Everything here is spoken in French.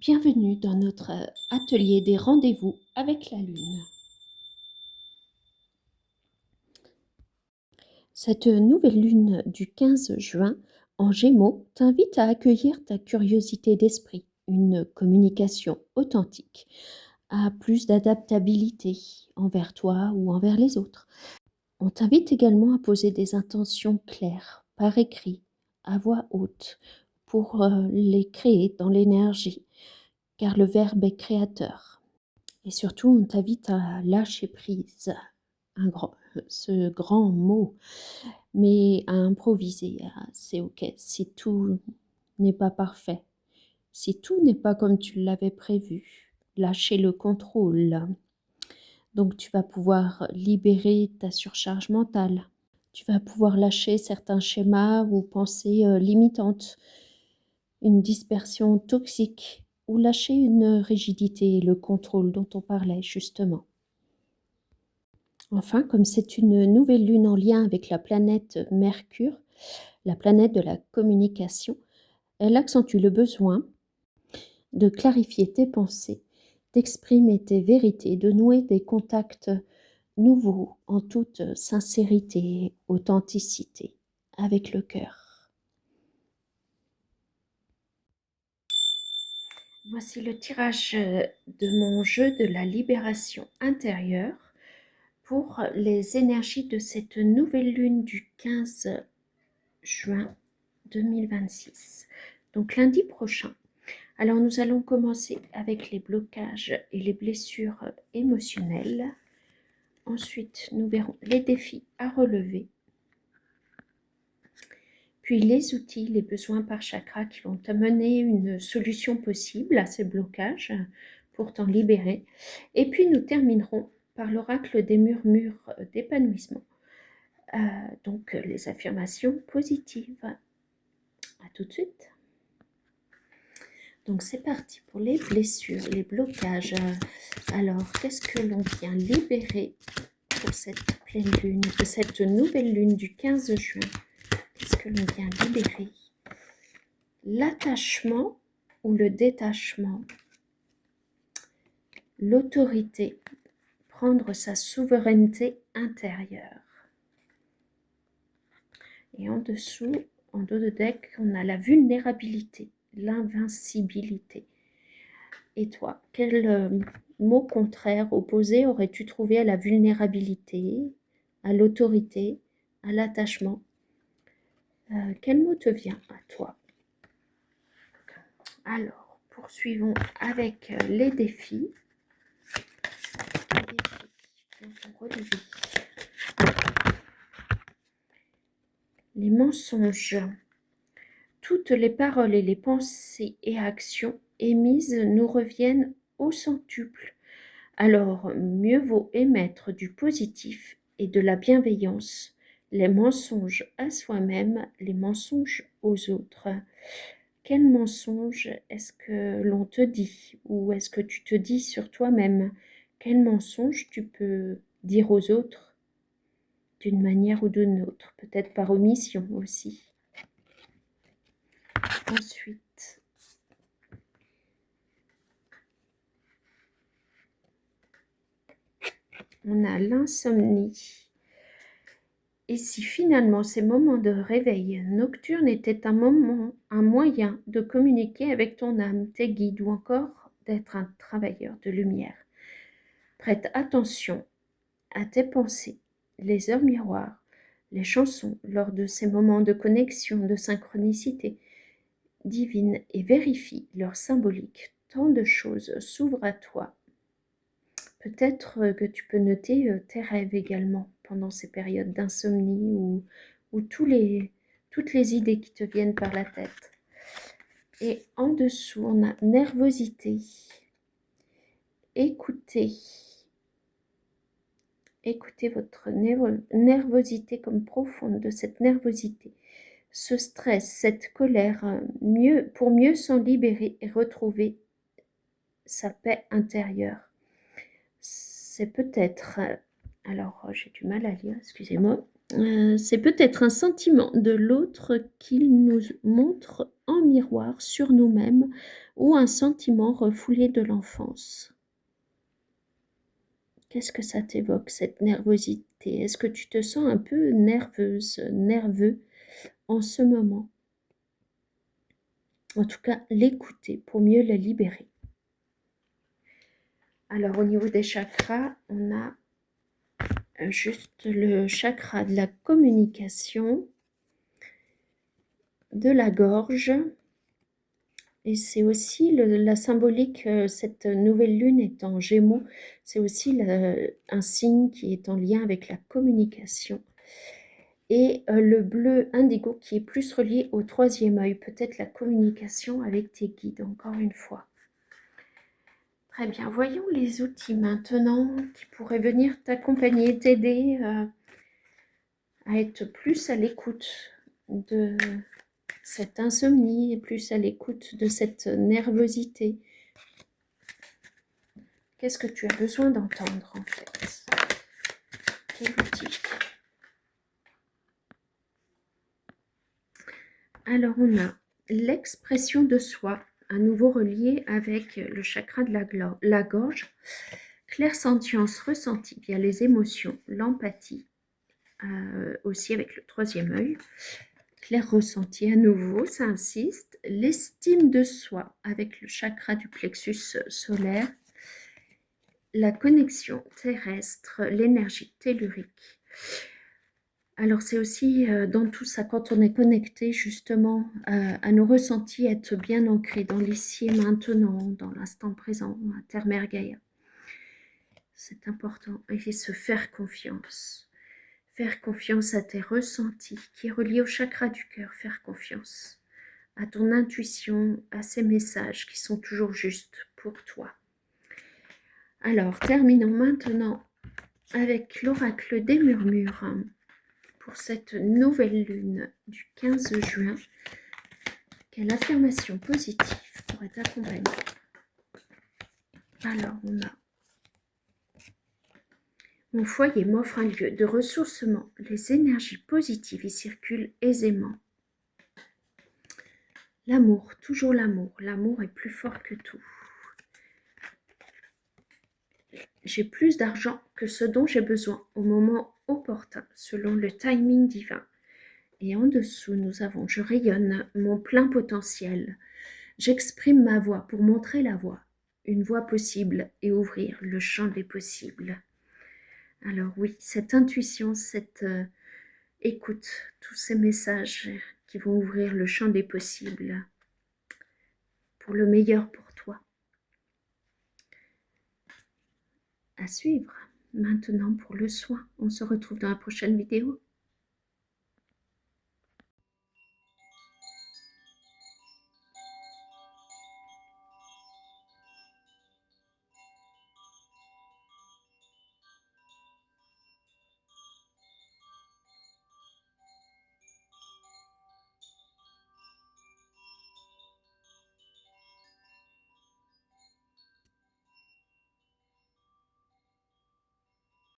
Bienvenue dans notre atelier des rendez-vous avec la Lune. Cette nouvelle Lune du 15 juin en Gémeaux t'invite à accueillir ta curiosité d'esprit, une communication authentique, à plus d'adaptabilité envers toi ou envers les autres. On t'invite également à poser des intentions claires, par écrit, à voix haute, pour les créer dans l'énergie, car le verbe est créateur. Et surtout, on t'invite à lâcher prise, ce grand mot, mais à improviser. C'est OK si tout n'est pas parfait, si tout n'est pas comme tu l'avais prévu. Lâcher le contrôle. Donc, tu vas pouvoir libérer ta surcharge mentale. Tu vas pouvoir lâcher certains schémas ou pensées limitantes, une dispersion toxique ou lâcher une rigidité et le contrôle dont on parlait justement. Enfin, comme c'est une nouvelle lune en lien avec la planète Mercure, la planète de la communication, elle accentue le besoin de clarifier tes pensées, d'exprimer tes vérités, de nouer des contacts nouveaux en toute sincérité et authenticité avec le cœur. Voici le tirage de mon jeu de la libération intérieure pour les énergies de cette nouvelle lune du 15 juin 2026. Donc lundi prochain. Alors nous allons commencer avec les blocages et les blessures émotionnelles. Ensuite, nous verrons les défis à relever. Puis les outils, les besoins par chakra qui vont amener une solution possible à ces blocages pour t'en libérer. Et puis nous terminerons par l'oracle des murmures d'épanouissement. Donc les affirmations positives. À tout de suite. Donc c'est parti pour les blessures, les blocages. Alors qu'est-ce que l'on vient libérer pour cette pleine lune, cette nouvelle lune du 15 juin? Qu'est-ce que l'on vient libérer? L'attachement ou le détachement, l'autorité, prendre sa souveraineté intérieure. Et en dessous, en dos de deck, on a la vulnérabilité, l'invincibilité. Et toi, quel mot contraire, opposé aurais-tu trouvé à la vulnérabilité, à l'autorité, à l'attachement? Quel mot te vient à toi? Alors, poursuivons avec les défis. Les mensonges. Toutes les paroles et les pensées et actions émises nous reviennent au centuple. Alors, mieux vaut émettre du positif et de la bienveillance, les mensonges à soi-même, les mensonges aux autres. Quel mensonge est-ce que l'on te dit ou est-ce que tu te dis sur toi-même? Quel mensonge tu peux dire aux autres d'une manière ou d'une autre, peut-être par omission aussi. Ensuite, on a l'insomnie. Et si finalement ces moments de réveil nocturne étaient un moyen de communiquer avec ton âme, tes guides ou encore d'être un travailleur de lumière. Prête attention à tes pensées, les heures miroirs, les chansons lors de ces moments de connexion, de synchronicité divine et vérifie leur symbolique. Tant de choses s'ouvrent à toi. Peut-être que tu peux noter tes rêves également pendant ces périodes d'insomnie ou toutes les idées qui te viennent par la tête. Et en dessous, on a nervosité. Écoutez votre nervosité comme profonde de cette nervosité. Ce stress, cette colère, pour mieux s'en libérer et retrouver sa paix intérieure. C'est peut-être, alors j'ai du mal à lire, excusez-moi, C'est peut-être un sentiment de l'autre qu'il nous montre en miroir sur nous-mêmes ou un sentiment refoulé de l'enfance. Qu'est-ce que ça t'évoque, cette nervosité? Est-ce que tu te sens un peu nerveuse, nerveux en ce moment? En tout cas, l'écouter pour mieux la libérer. Alors, au niveau des chakras, on a juste le chakra de la communication, de la gorge, et c'est aussi la symbolique, cette nouvelle lune est en Gémeaux, c'est aussi un signe qui est en lien avec la communication. Et le bleu indigo qui est plus relié au troisième œil, peut-être la communication avec tes guides, encore une fois. Très bien, voyons les outils maintenant qui pourraient venir t'accompagner, t'aider à être plus à l'écoute de cette insomnie et plus à l'écoute de cette nervosité. Qu'est-ce que tu as besoin d'entendre en fait? Quel outil? Alors on a l'expression de soi, à nouveau relié avec le chakra de la gorge, clairsentience ressentie via les émotions, l'empathie, aussi avec le troisième œil, clair ressenti à nouveau, ça insiste, l'estime de soi avec le chakra du plexus solaire, la connexion terrestre, l'énergie tellurique. Alors c'est aussi dans tout ça, quand on est connecté justement à nos ressentis, être bien ancré dans l'ici et maintenant, dans l'instant présent, à Terre Mère Gaïa. C'est important, et se faire confiance. Faire confiance à tes ressentis, qui est relié au chakra du cœur, faire confiance à ton intuition, à ces messages qui sont toujours justes pour toi. Alors, terminons maintenant avec l'oracle des murmures pour cette nouvelle lune du 15 juin. Quelle affirmation positive pourrait t'accompagner? Alors, on a: mon foyer m'offre un lieu de ressourcement. Les énergies positives y circulent aisément. L'amour, toujours l'amour. L'amour est plus fort que tout. J'ai plus d'argent que ce dont j'ai besoin au moment opportun, selon le timing divin. Et en dessous, nous avons: je rayonne mon plein potentiel. J'exprime ma voix pour montrer la voie, une voie possible et ouvrir le champ des possibles. Alors oui, cette intuition, cette écoute, tous ces messages qui vont ouvrir le champ des possibles pour le meilleur pour toi. À suivre. Maintenant pour le soin, on se retrouve dans la prochaine vidéo.